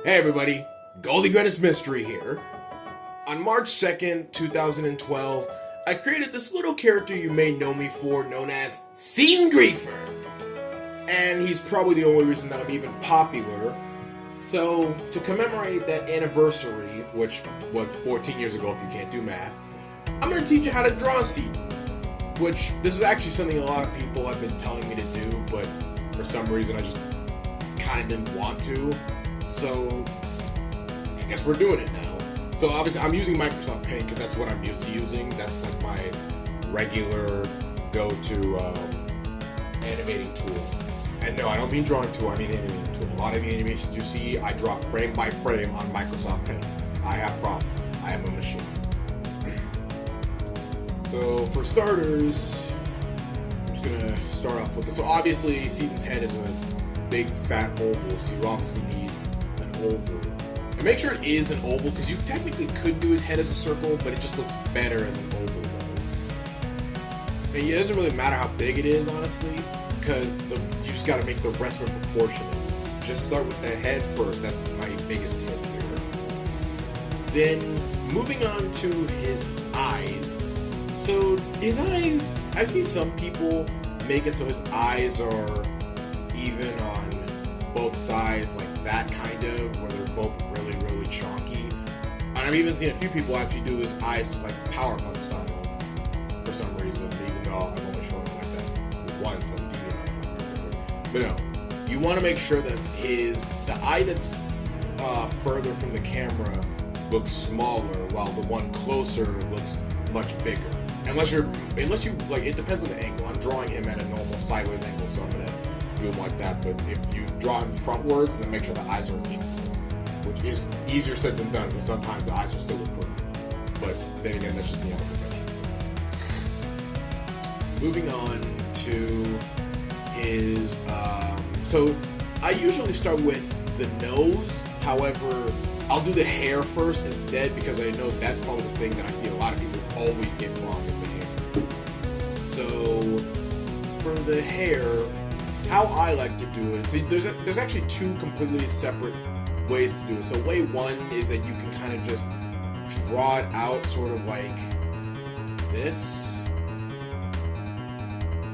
Hey everybody, Goldie Greenwich Mystery here. On March 2nd, 2012, I created this little character you may know me for known as Setin Griefer. And he's probably the only reason that I'm even popular. So, to commemorate that anniversary, which was 14 years ago if you can't do math, I'm going to teach you how to draw Setin. Which, this is actually something a lot of people have been telling me to do, but for some reason I just kind of didn't want to. So, I guess we're doing it now. So obviously I'm using Microsoft Paint because that's what I'm used to using. That's like my regular go-to animating tool. And no, I don't mean drawing tool, I mean animating tool. A lot of the animations you see, I draw frame by frame on Microsoft Paint. I have problems. I am a machine. So for starters, I'm just gonna start off with this. So obviously Setin's head is a big fat oval, so you obviously need an oval. And make sure it is an oval, because you technically could do his head as a circle, but it just looks better as an oval though. And it doesn't really matter how big it is, honestly, because you just gotta make the rest of it proportionate. Just start with the head first, that's my biggest deal here. Then, moving on to his eyes. So, his eyes, I see some people make it so his eyes are even on both sides, like that kind of, where they're both really, really chonky. And I've even seen a few people actually do his eyes like Power Punch style for some reason, even though I've only shown it like that once on DVR. But no, you want to make sure that the eye that's further from the camera looks smaller, while the one closer looks much bigger. Unless you like, it depends on the angle. I'm drawing him at a normal sideways angle, so I'm gonna do him like that. But if you draw him frontwards, then make sure the eyes are equal, which is easier said than done, because sometimes the eyes will still look crooked. But then again, that's just me on professional. Moving on to his, so I usually start with the nose. However, I'll do the hair first instead, because I know that's probably the thing that I see a lot of people always get wrong with the hair. So for the hair, how I like to do it, see, there's actually two completely separate ways to do it. So way one is that you can kind of just draw it out sort of like this.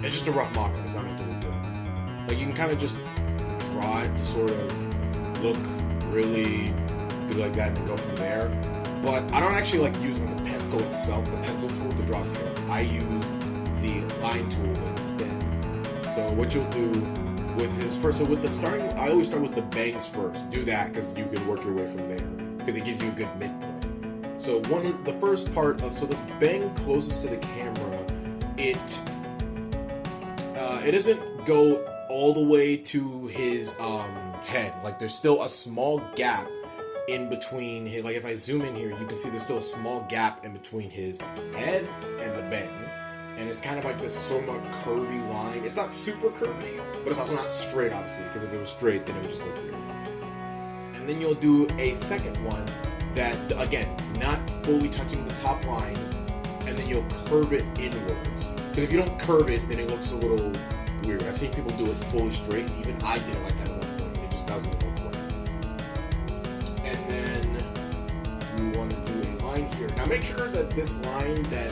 It's just a rough mock-up, it's not meant to look good. Like, you can kind of just draw it to sort of look really good like that and then go from there. But I don't actually like using the pencil itself, the pencil tool to draw his hair. I use the line tool instead. So what you'll do with his first, so with the starting, I always start with the bangs first. Do that because you can work your way from there, because it gives you a good midpoint. So the first part of, so the bang closest to the camera, it doesn't go all the way to his head. Like, there's still a small gap in between his, like if I zoom in here, you can see there's still a small gap in between his head and the bang. And it's kind of like this somewhat curvy line. It's not super curvy, but it's also not straight, obviously, because if it was straight, then it would just look weird. And then you'll do a second one that, again, not fully touching the top line, and then you'll curve it inwards. Because if you don't curve it, then it looks a little weird. I've seen people do it fully straight. Even I did it like that at one point. It just doesn't look right. And then you want to do a line here. Now make sure that this line that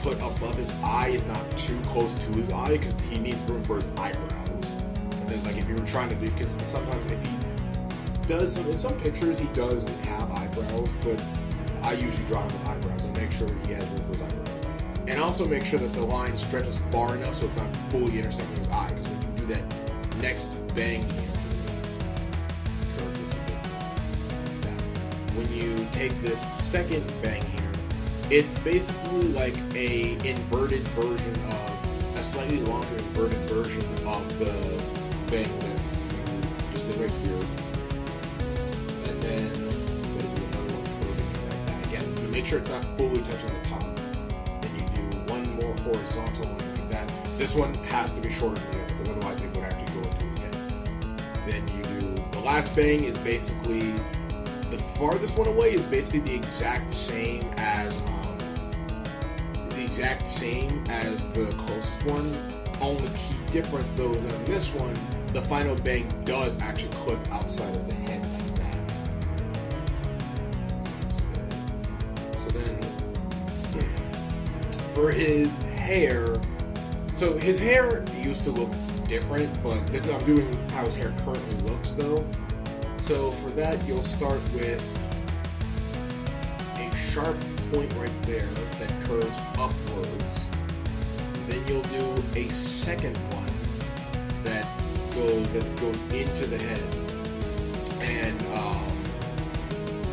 put above his eye is not too close to his eye, because he needs room for his eyebrows. And then, like, if you were trying to do, because sometimes if he does, in some pictures he doesn't have eyebrows, but I usually draw him with eyebrows and make sure he has room for his eyebrows. And also make sure that the line stretches far enough so it's not fully intersecting his eye, because when you do that next bang here, when you take this second bang here, it's basically like a inverted version of, a slightly longer inverted version of the bang that you just did right here. And then I'm going to do another one curving like that again, to make sure it's not fully touching the top. Then you do one more horizontal line like that. This one has to be shorter than the other, because otherwise it would actually go into his head. Then you do, the last bang is basically, the farthest one away is basically the exact same as the closest one. Only key difference though is on this one, the final bang does actually clip outside of the head like that. for his hair, so his hair used to look different, but I'm doing how his hair currently looks though. So for that, you'll start with a sharp point right there that curves upwards. Then you'll do a second one that goes into the head, and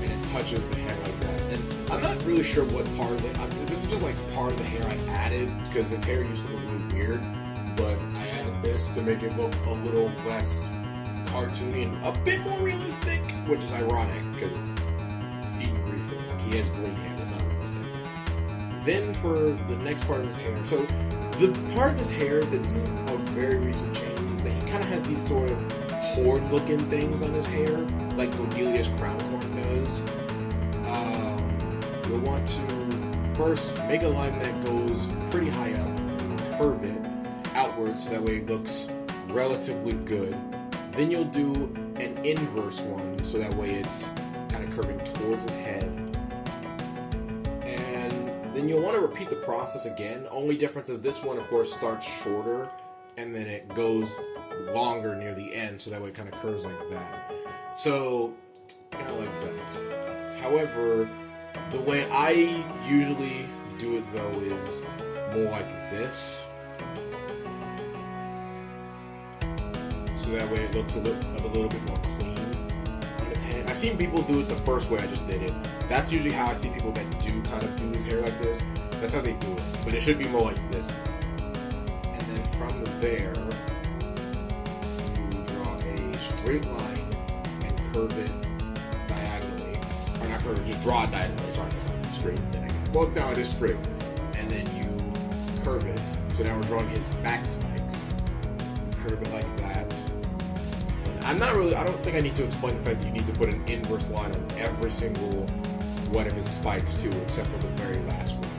it touches the head like that. And I'm not really sure what part of it. This is just like part of the hair I added because his hair used to look really weird, but I added this to make it look a little less cartoony and a bit more realistic, which is ironic because it's Setin Griefer. Like, he has green hair, it's not realistic. Then for the next part of his hair, so the part of his hair that's a very recent change is that he kind of has these sort of horn-looking things on his hair, like Godelia's crown corn does. You'll want to first make a line that goes pretty high up, curve it outwards so that way it looks relatively good. Then you'll do an inverse one so that way it's kind of curving towards his head. And then you'll want to repeat the process again. Only difference is this one, of course, starts shorter and then it goes longer near the end so that way it kind of curves like that. So, kind of like that. However, the way I usually do it though is more like this. So that way it looks a little bit more clean on his head. I've seen people do it the first way I just did it. That's usually how I see people that do kind of do his hair like this. That's how they do it. But it should be more like this though. And then from there, you draw a straight line and curve it diagonally. Or not curve it, just draw it diagonally. Sorry, that's not straight. Well, no, it is straight. And then you curve it. So now we're drawing his back spikes. Curve it like that. I don't think I need to explain the fact that you need to put an inverse line on every single one of his spikes too, except for the very last one.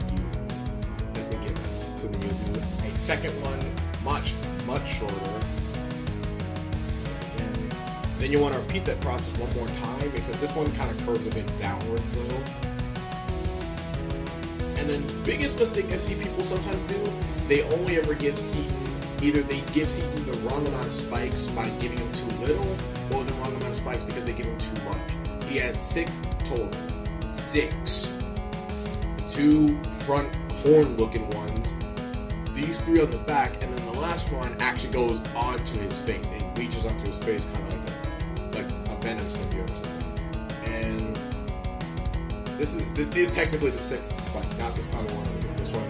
That's a given. So then you'll do a second one, much shorter. And then you want to repeat that process one more time, except this one kind of curves a bit downwards though. And then biggest mistake I see people sometimes do, they only ever give Setin, either they give Setin the wrong amount of spikes by giving him too little, or the wrong amount of spikes because they give him too much. He has 6 total. 6. 2 front horn-looking ones, these 3 on the back, and then the last one actually goes onto his face. It reaches onto his face, kind of like a venom symbiote or something. And this is technically the 6th spike, not this other one over here. This one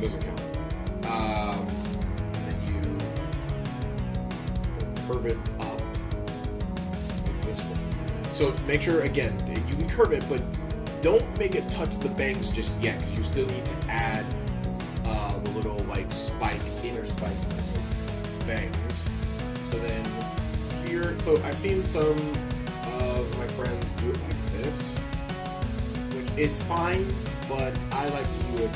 doesn't count. And then you curve it up like this one. So make sure, again, you can curve it, but don't make it touch the bangs just yet, because you still need to add the little like inner spike bangs. So then here, so I've seen some of my friends do it like this, which is fine, but I like to do it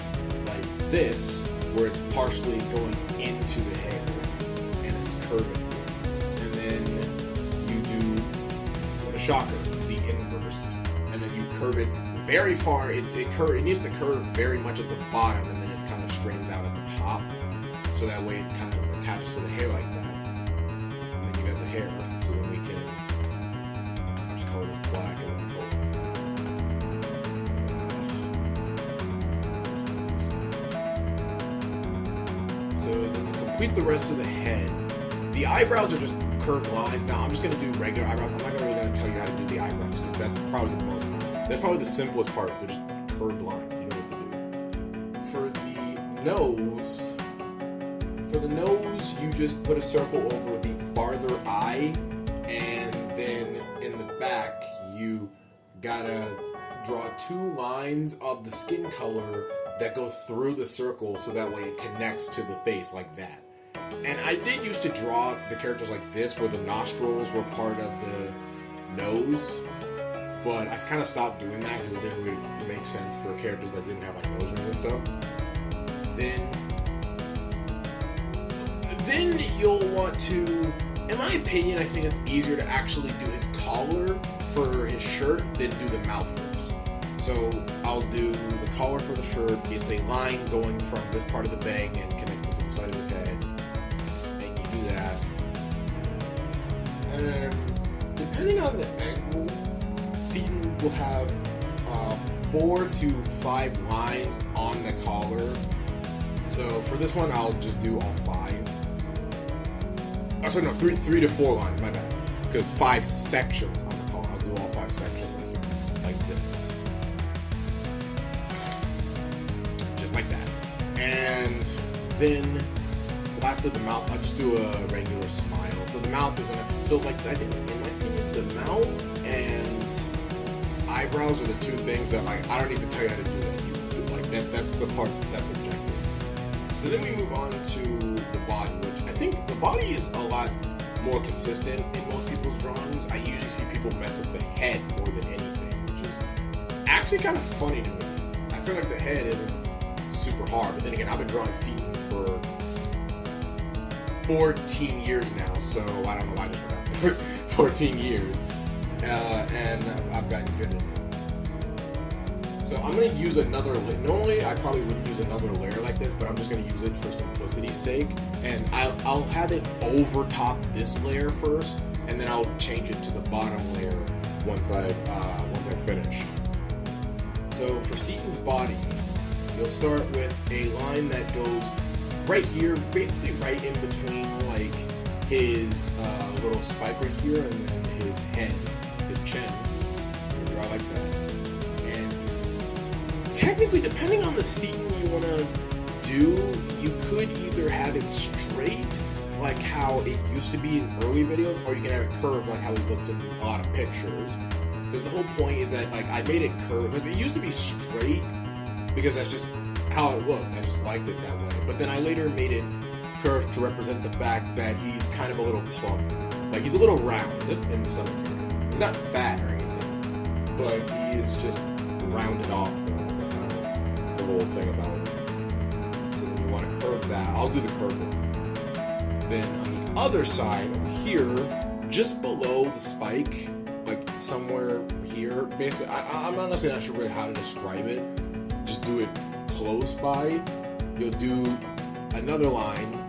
like this, where it's partially going into the hair and it's curving. And then you do, what a shocker, the inverse. And then you curve it very far. It needs to curve very much at the bottom, and then it kind of straightens out at the top. So that way it kind of attaches to the hair like that. And then you got the hair. So then we can, I'll just color this black and then color it black. So then to complete the rest of the head, the eyebrows are just curved lines. Now I'm just going to do regular eyebrows. I'm not really going to tell you how to do the eyebrows, because that's probably the simplest part. They're just curved lines. You know what to do. For the nose, you just put a circle over the farther eye, and then in the back, you gotta draw 2 lines of the skin color that go through the circle, so that way it connects to the face like that. And I did used to draw the characters like this, where the nostrils were part of the nose, but I kind of stopped doing that because it didn't really make sense for characters that didn't have like nose rings and stuff. Then you'll want to, in my opinion, I think it's easier to actually do his collar for his shirt than do the mouth first. So I'll do the collar for the shirt. It's a line going from this part of the bang and connecting to the side of the head. And you do that. And then, depending on the angle, Seton will have 4 to 5 lines on the collar. So for this one, I'll just do all 5. Oh, sorry, no, 3 to 4 lines, my bad. Because 5 sections on the collar. I'll do all 5 sections right here, like this. Just like that. And then, lastly, the mouth, I'll just do a regular smile. So the mouth isn't, so like, I think, in my opinion, the mouth and eyebrows are the 2 things that, like, I don't need to tell you how to do that. That's the part that's objective. So then we move on to the body, which I think the body is a lot more consistent in most people's drawings. I usually see people mess up the head more than anything, which is actually kind of funny to me. I feel like the head isn't super hard, but then again, I've been drawing Seton for 14 years now, so I don't know why I just forgot. 14 years, and I've gotten good at it. So I'm going to use another layer. Normally, I probably wouldn't use another layer like this, but I'm just going to use it for simplicity's sake. And I'll have it over top this layer first, and then I'll change it to the bottom layer once I've finished. So for Seton's body, you'll start with a line that goes right here, basically right in between like his little spike right here and then his head, his chin. Draw like that. Technically, depending on the Seton you want to do, you could either have it straight, like how it used to be in early videos, or you can have it curved, like how it looks in a lot of pictures. Because the whole point is that, like, I made it curved. It used to be straight, because that's just how it looked. I just liked it that way. But then I later made it curved to represent the fact that he's kind of a little plump. Like, he's a little rounded in the stomach. He's not fat or anything, but he is just rounded off. Whole thing about it. So then you want to curve that. I'll do the curve one. Then on the other side over here, just below the spike, like somewhere here, basically, I'm honestly not sure really how to describe it. Just do it close by. You'll do another line,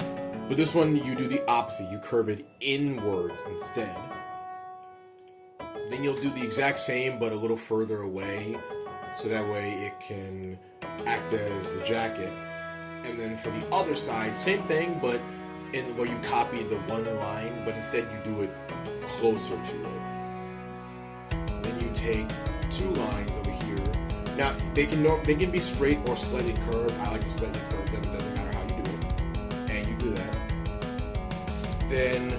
but this one you do the opposite. You curve it inwards instead. Then you'll do the exact same, but a little further away, so that way it can act as the jacket. And then for the other side, same thing, but in where you copy the one line, but instead you do it closer to it. Then you take 2 lines over here. Now they can be straight or slightly curved. I like to slightly curve them. It doesn't matter how you do it. And you do that. Then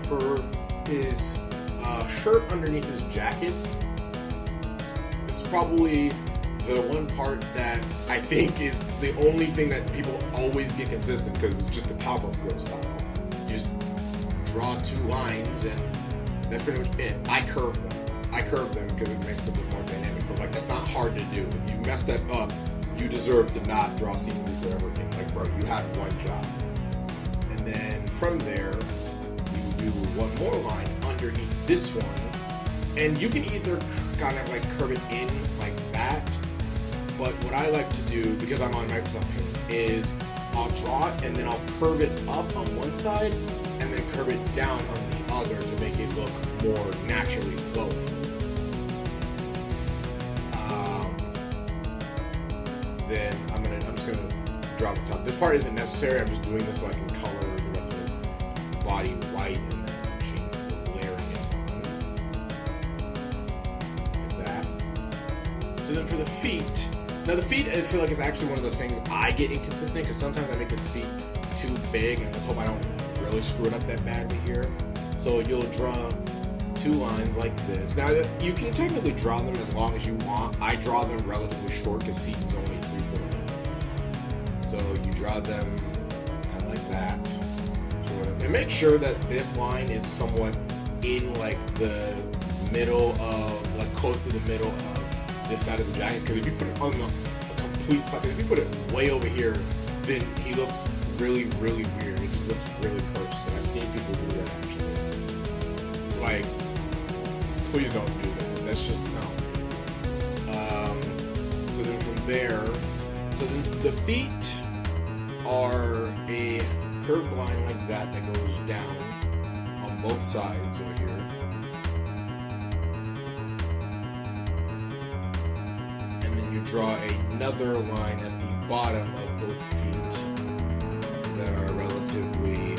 for his shirt underneath his jacket, this is probably the one part that I think is the only thing that people always get consistent, because it's just the Powerpuff Girls style. You just draw 2 lines and that's pretty much it. I curve them because it makes it look more dynamic, but like, that's not hard to do. If you mess that up, you deserve to not draw Seton Griefer ever again. Like, bro, you have one job. And then from there, you do one more line underneath this one, and you can either kind of like curve it in like that, but what I like to do, because I'm on Microsoft Paint, is I'll draw it and then I'll curve it up on one side and then curve it down on the other to make it look more naturally flowing. Then I'm just gonna draw the top. This part isn't necessary. I'm just doing this so I can color the rest of his body white and then change the layering it on like that. So then for the feet. Now the feet, I feel like, is actually one of the things I get inconsistent, because sometimes I make his feet too big, and let's hope I don't really screw it up that badly here. So you'll draw 2 lines like this. Now you can technically draw them as long as you want. I draw them relatively short because Seton's only 3 foot long. So you draw them kind of like that. And make sure that this line is somewhat in like the middle of, like close to the middle of this side of the jacket, because if you put it on the complete side, if you put it way over here, then he looks really, really weird. It just looks really cursed, and I've seen people do that actually. Like, please don't do that. That's just no. there. So then the feet are a curved line like that that goes down on both sides over here. And then you draw another line at the bottom of both feet that are relatively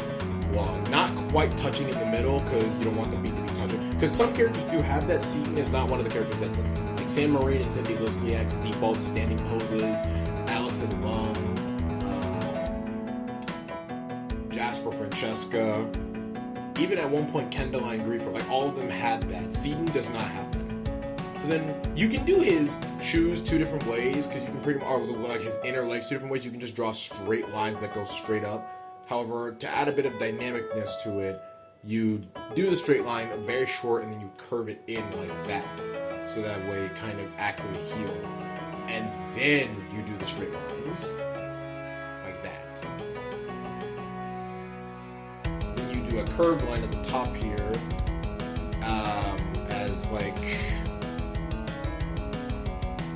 long. Not quite touching in the middle because you don't want the feet to be touching. Because some characters do have that. Seton is not one of the characters that does. Like San Marin and Cindy Liskiak's default standing poses, Allison Lum, Jasper Francesca, even at one point Kendalline Griefer, like all of them had that. Seton does not have that. So then you can do his shoes two different ways because you can pretty much, or like his inner legs two different ways. You can just draw straight lines that go straight up. However, to add a bit of dynamicness to it, you do the straight line very short and then you curve it in like that. So that way it kind of acts as a heel. And then you do the straight lines like that. Then you do a curved line at the top here as like,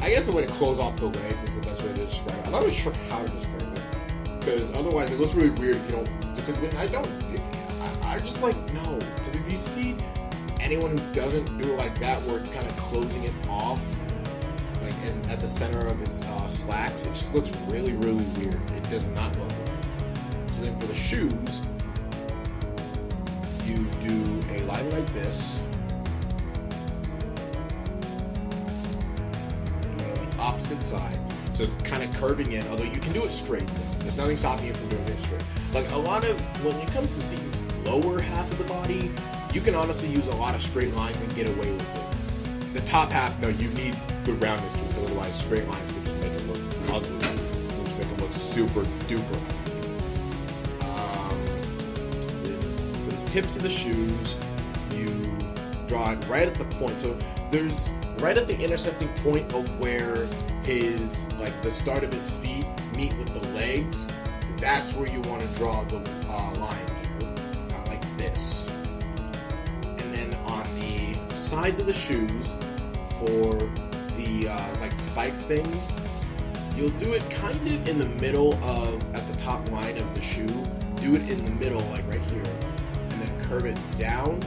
I guess the way to close off the legs is the best way to describe it. I'm not really sure how to describe it. Because otherwise it looks really weird if you don't, because when I just like, no. Because if you see anyone who doesn't do it like that, where it's kind of closing it off, like at the center of his slacks, it just looks really, really weird. It does not look right. So then for the shoes, you do a line like this. Do it on the opposite side. So it's kind of curving in, although you can do it straight. There's nothing stopping you from doing it straight. Like a lot of, when it comes to Seton's lower half of the body, you can honestly use a lot of straight lines and get away with it. The top half, no, you need good roundness to it, otherwise straight lines would just make it look ugly, which make it look super duper ugly. For the tips of the shoes, you draw it right at the point. So there's right at the intersecting point of where his, like the start of his feet meet with the legs. That's where you want to draw the line here, kind of like this. And then on the sides of the shoes, for the like spikes things, you'll do it kind of in the middle of, at the top line of the shoe, do it in the middle, like right here, and then curve it down,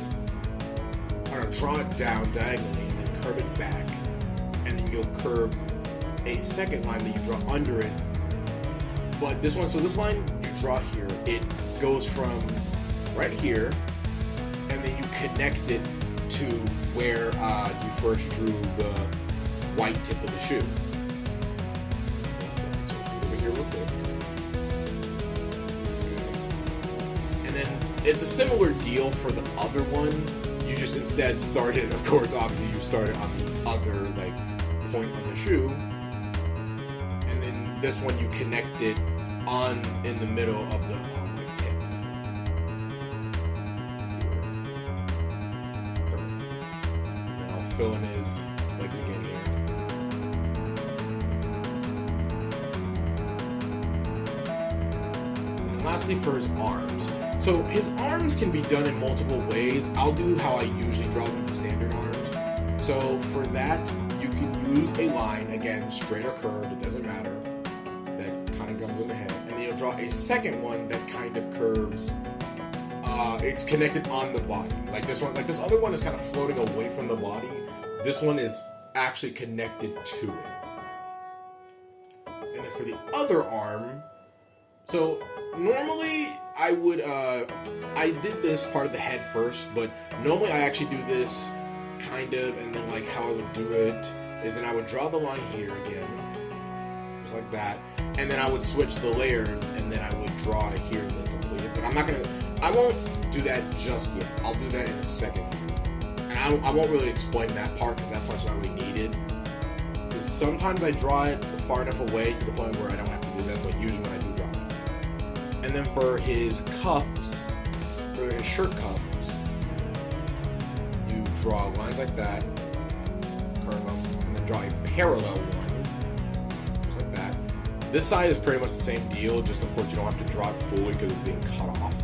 or draw it down diagonally, and then curve it back, and then you'll curve a second line that you draw under it. But this one, so this line you draw here, it goes from right here, and then you connect it to where you first drew the white tip of the shoe. So over here real quick. And then it's a similar deal for the other one. You just instead started, of course, obviously you started on the other like point on the shoe. And then this one you connect it on in the middle of the like tip. Perfect. Then I'll fill in his legs again here. And then lastly for his arms. So his arms can be done in multiple ways. I'll do how I usually draw them, the standard arms. So for that, you can use a line, again, straight or curved, it doesn't matter, that kind of comes in the head. And then you'll draw a second one that kind of curves, it's connected on the body. Like this one, like this other one is kind of floating away from the body. This one is actually connected to it. And then for the other arm, so normally I would, I did this part of the head first, but normally I actually do this kind of, and then like how I would do it is then I would draw the line here again, just like that, and then I would switch the layers, and then I would draw it here and then complete it. But I won't do that just yet. I'll do that in a second here. And I won't really explain that part because that part's not really needed. Because sometimes I draw it far enough away to the point where I don't have to do that, but usually when I do draw it, I do that. And then for his cuffs, for his shirt cuffs, you draw lines like that, curve them, and then draw a parallel one, just like that. This side is pretty much the same deal, just of course you don't have to draw it fully because it's being cut off.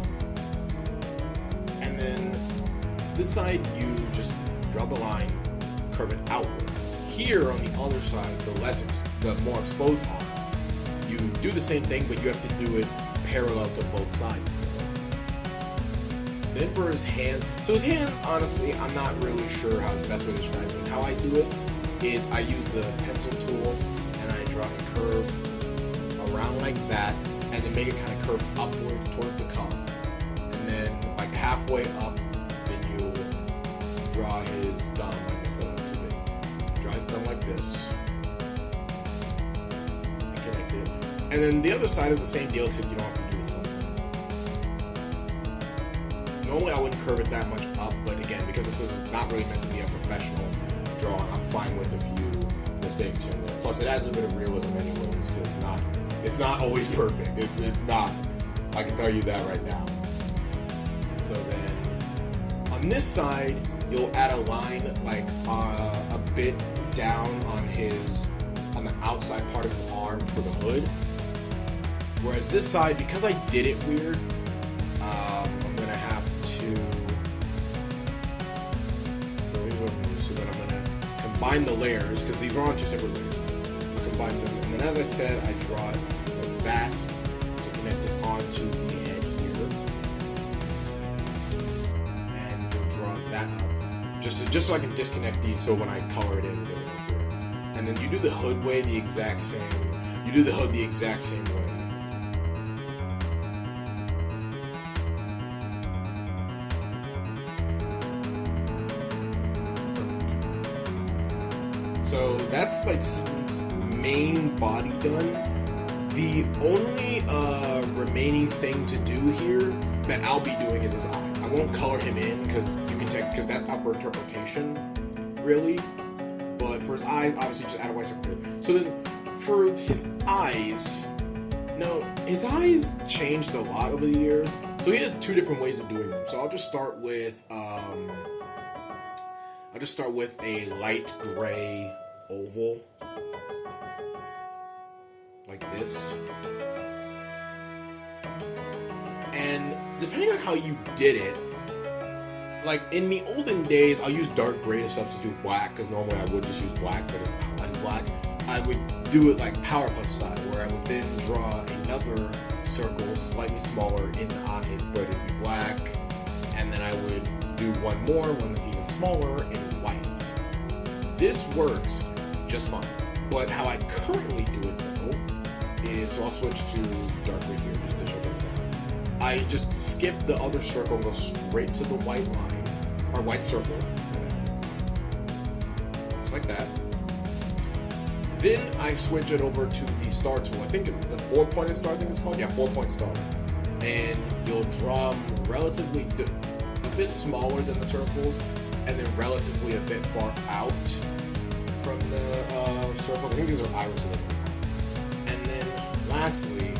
And then this side, you just draw the line, curve it outward, here on the other side, the more exposed arm, you do the same thing, but you have to do it parallel to both sides. Then for his hands, so his hands, honestly, I'm not really sure how the best way to describe it. How I do it is I use the pencil tool and I draw a curve around like that, and then make it kind of curve upwards towards the cuff, and then like halfway up, then you draw his thumb. I guess that was too big. Draw his thumb like this, and connect it, and then the other side is the same deal, except you don't have to do the thumb. Normally I wouldn't curve it that much up, but again, because this is not really meant to be a professional drawing, I'm fine with a few mistakes here and there. Plus, it adds a bit of realism anyways, because it's not always perfect. It's not. I can tell you that right now. So then, on this side, you'll add a line like a bit down on the outside part of his arm for the hood. Whereas this side, because I did it weird, I'm gonna have to. So here's what I'm gonna do. So then I'm gonna combine the layers, because these are on two separate layers. I'll combine them, and then as I said, I draw it like that to connect it onto the head here, and we'll draw that up just so I can disconnect these. So when I color it in, it doesn't look weird. And then you do the hood way the exact same. You do the hood the exact same way. So that's like Seton's main body done. The only remaining thing to do here that I'll be doing is his eyes. I won't color him in because you can check, because that's up for interpretation, really. But for his eyes, obviously just add a white circle here. So then for his eyes, no, his eyes changed a lot over the years. So he had two different ways of doing them. So I'll just start with a light gray oval, like this. And depending on how you did it, like in the olden days, I'll use dark gray to substitute black, because normally I would just use black, but it's outline black. I would do it like Power Punch style, where I would then draw another circle slightly smaller in the eyes, but it'd be black, and then I would do one that's even smaller in white. This works just fine, but how I currently do it though is, so I'll switch to dark gray here just to show this better. I just skip the other circle and go straight to the white line, or white circle, just like that. Then I switch it over to the star tool. I think the 4-pointed star, I think it's called? Yeah, 4-point star. And you'll draw them relatively a bit smaller than the circles, and then relatively a bit far out from the circles. I think these are irises. And then lastly,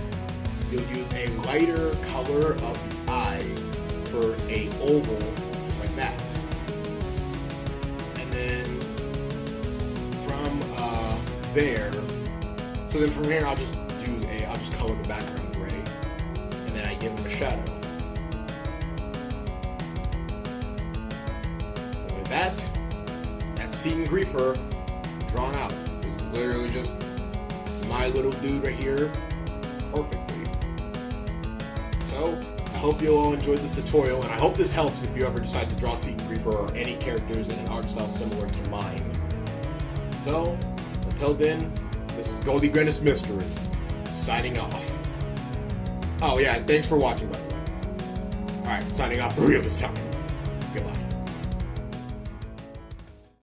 you'll use a lighter color of the eye for a oval, just like that. And then from there, so then from here I'll just color the background gray, and then I give him a shadow. And with that's Setin Griefer drawn out. This is literally just my little dude right here, perfectly. So I hope you all enjoyed this tutorial, and I hope this helps if you ever decide to draw Setin Griefer or any characters in an art style similar to mine. So until then, this is Goldie Greatest Mystery, signing off. Oh yeah, and thanks for watching, by the way. Alright, signing off for real this time. Goodbye.